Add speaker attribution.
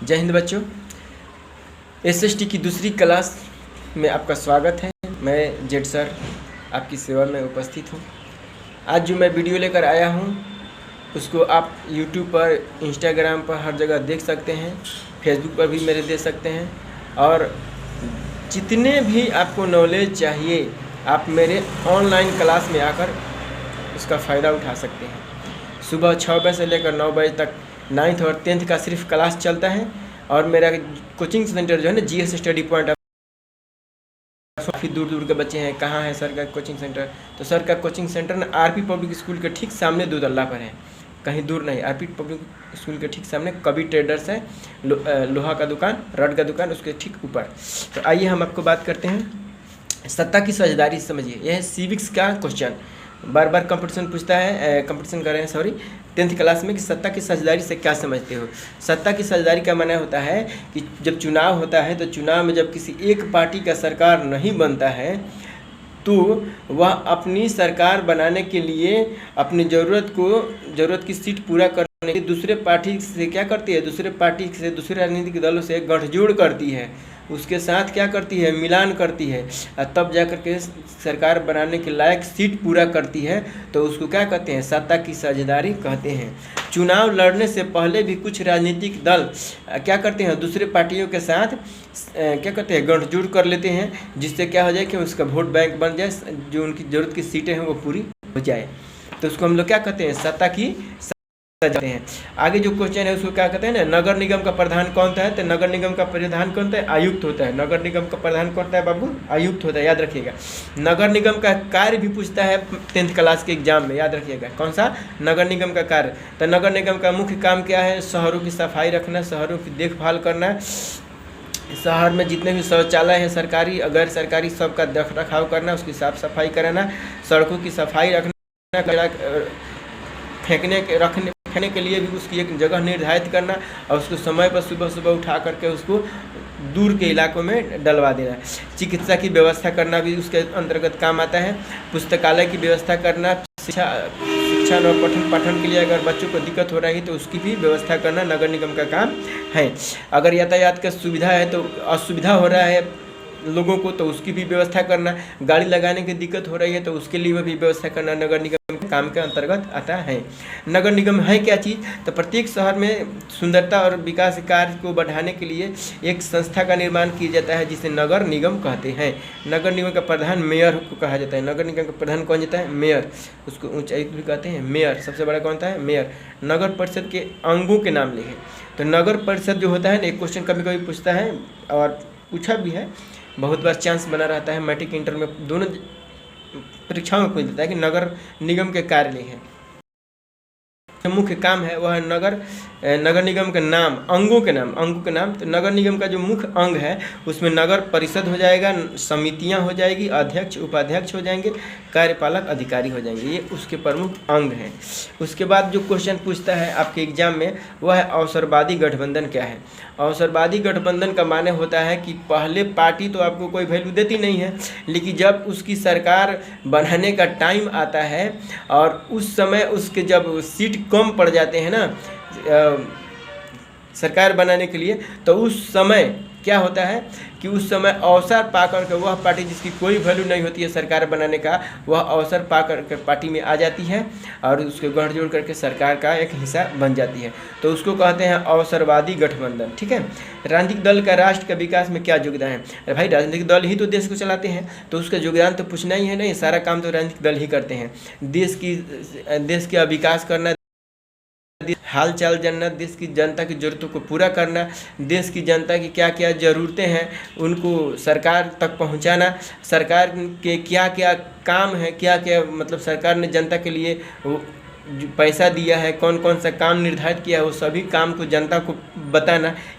Speaker 1: जय हिंद बच्चों। एसएसटी की दूसरी क्लास में आपका स्वागत है। मैं जेड सर आपकी सेवा में उपस्थित हूँ। आज जो मैं वीडियो लेकर आया हूँ उसको आप यूट्यूब पर, इंस्टाग्राम पर हर जगह देख सकते हैं, फेसबुक पर भी मेरे देख सकते हैं। और जितने भी आपको नॉलेज चाहिए आप मेरे ऑनलाइन क्लास में आकर उसका फ़ायदा उठा सकते हैं। सुबह 6 बजे से लेकर 9 बजे तक 9th और 10th का सिर्फ क्लास चलता है। और मेरा कोचिंग सेंटर जो है ना, जीएस स्टडी पॉइंट, काफ़ी दूर दूर के बच्चे हैं। कहाँ है सर का कोचिंग सेंटर? तो सर का कोचिंग सेंटर ना आरपी पब्लिक स्कूल के ठीक सामने दूधल्ला पर है, कहीं दूर नहीं। आरपी पब्लिक स्कूल के ठीक सामने कवि ट्रेडर्स है, लोहा का दुकान, रड का दुकान, उसके ठीक ऊपर। तो आइए हम आपको बात करते हैं सत्ता की साझेदारी। समझिए, यह है सिविक्स का क्वेश्चन। बार बार कंपटीशन पूछता है, कंपटीशन कर रहे हैं सॉरी 10th क्लास में, कि सत्ता की साझेदारी से क्या समझते हो। सत्ता की साझेदारी का माने होता है कि जब चुनाव होता है तो चुनाव में जब किसी एक पार्टी का सरकार नहीं बनता है तो वह अपनी सरकार बनाने के लिए अपनी ज़रूरत की सीट पूरा करने के दूसरे पार्टी से क्या करती है, दूसरे पार्टी से, दूसरे राजनीतिक दलों से गठजोड़ करती है, उसके साथ क्या करती है, मिलान करती है, तब जाकर के सरकार बनाने के लायक सीट पूरा करती है। तो उसको क्या कहते हैं, सत्ता की साझेदारी कहते हैं। चुनाव लड़ने से पहले भी कुछ राजनीतिक दल क्या करते हैं, दूसरे पार्टियों के साथ क्या करते हैं, गठजोड़ कर लेते हैं, जिससे क्या हो जाए कि उसका वोट बैंक बन जाए, जो उनकी ज़रूरत की सीटें हैं वो पूरी हो जाए। तो उसको हम लोग क्या कहते हैं, सत्ता की जाते हैं। आगे जो क्वेश्चन है उसको क्या कहते हैं ना, नगर निगम का प्रधान कौन होता है? तो नगर निगम का प्रधान कौन होता है? आयुक्त होता है। नगर निगम का प्रधान कौन होता है बाबू? आयुक्त होता है, याद रखिएगा। नगर निगम का कार्य भी पूछता है 10th क्लास के एग्जाम में, याद रखिएगा। कौन सा? नगर निगम का कार्य। तो नगर निगम का मुख्य काम क्या है? शहरों की सफाई रखना, शहरों की देखभाल करना, शहर में जितने भी शौचालय हैं सरकारी गैर सरकारी सबका रख रखाव करना, उसकी साफ सफाई कराना, सड़कों की सफाई रखना, कचरा रखने के लिए भी उसकी एक जगह निर्धारित करना, और उसको समय पर सुबह सुबह उठा करके उसको दूर के इलाकों में डलवा देना। चिकित्सा की व्यवस्था करना भी उसके अंतर्गत काम आता है। पुस्तकालय की व्यवस्था करना, शिक्षा और पठन पाठन के लिए अगर बच्चों को दिक्कत हो रही है तो उसकी भी व्यवस्था करना नगर निगम का काम है। अगर यातायात का सुविधा है तो असुविधा हो रहा है लोगों को, तो उसकी भी व्यवस्था करना, गाड़ी लगाने की दिक्कत हो रही है तो उसके लिए भी व्यवस्था करना नगर निगम के काम के अंतर्गत आता है। नगर निगम है क्या चीज़? तो प्रत्येक शहर में सुंदरता और विकास कार्य को बढ़ाने के लिए एक संस्था का निर्माण किया जाता है जिसे नगर निगम कहते हैं। नगर निगम का प्रधान मेयर को कहा जाता है। नगर निगम का प्रधान कौन जाता है? मेयर। उसको ऊंचाई भी कहते हैं मेयर। सबसे बड़ा कौन होता है? मेयर। नगर परिषद के अंगों के नाम लिखे। तो नगर परिषद जो होता है ना, एक क्वेश्चन कभी कभी पूछता है और पूछा भी है, बहुत बार चांस बना रहता है, मैट्रिक इंटर में दोनों परीक्षाओं में पूछ देता है कि नगर निगम के कार्य है, मुख्य काम है वह नगर निगम के नाम, अंगों के नाम। तो नगर निगम का जो मुख्य अंग है उसमें नगर परिषद हो जाएगा, समितियां हो जाएगी, अध्यक्ष उपाध्यक्ष हो जाएंगे, कार्यपालक अधिकारी हो जाएंगे, ये उसके प्रमुख अंग हैं। उसके बाद जो क्वेश्चन पूछता है आपके एग्जाम में वह है अवसरवादी गठबंधन क्या है। अवसरवादी गठबंधन का माने होता है कि पहले पार्टी तो आपको कोई वैल्यू देती नहीं है, लेकिन जब उसकी सरकार बनाने का टाइम आता है और उस समय उसके जब सीट कम पड़ जाते हैं ना सरकार बनाने के लिए, तो उस समय क्या होता है कि उस समय अवसर पा करके वह पार्टी जिसकी कोई वैल्यू नहीं होती है सरकार बनाने का, वह अवसर पा करके पार्टी में आ जाती है और उसको गठजोड़ करके सरकार का एक हिस्सा बन जाती है। तो उसको कहते हैं अवसरवादी गठबंधन। ठीक है। राजनीतिक दल का राष्ट्र के विकास में क्या योगदान है? अरे भाई, राजनीतिक दल ही तो देश को चलाते हैं, तो उसका योगदान तो पूछना ही है। नहीं, सारा काम तो राजनीतिक दल ही करते हैं। देश का विकास करना, हाल चाल जानना, देश की जनता की ज़रूरतों को पूरा करना, देश की जनता की क्या क्या ज़रूरतें हैं उनको सरकार तक पहुंचाना, सरकार के क्या क्या काम है, क्या क्या मतलब सरकार ने जनता के लिए पैसा दिया है, कौन कौन सा काम निर्धारित किया है, वो सभी काम को जनता को बताना,